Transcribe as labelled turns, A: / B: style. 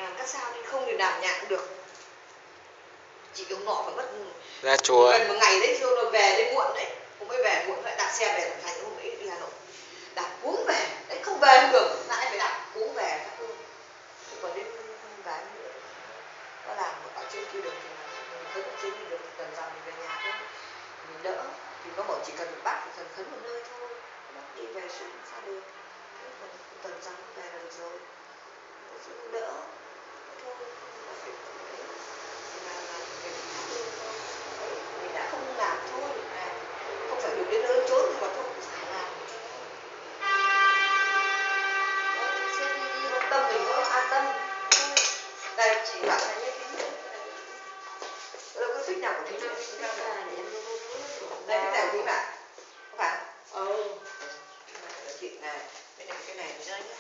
A: làm các sao nên không thì làm nhạc được. Chị ông nọ phải mất
B: ra chùa
A: gần một ngày đấy, rồi về đến muộn đấy, hôm ấy về muộn lại đạp xe về Long Thành, hôm ấy đi Hà Nội đạp cuống về đấy, không về không được lại phải đạp cuống về các ương. Còn đến cái nữa nó làm ở trên kia được thì mình khấn ở trên kia được, cần rằng mình về nhà thôi mình đỡ, thì nó bảo chỉ cần một bác thì cần khấn một nơi thôi, nó đi về xuống sao được, còn cần rằng về là được rồi, đỡ thôi, nó phải mình đã không làm thôi, không phải được đến nơi trốn thì mà thôi phải làm. Xếp đi con tâm mình nó an tâm. Đây chị bảo là như thế này. Đâu có thích nào của thím này. Đây cái này của thím à? Có phải? Ừ. Chị này, cái này thì ra nhé.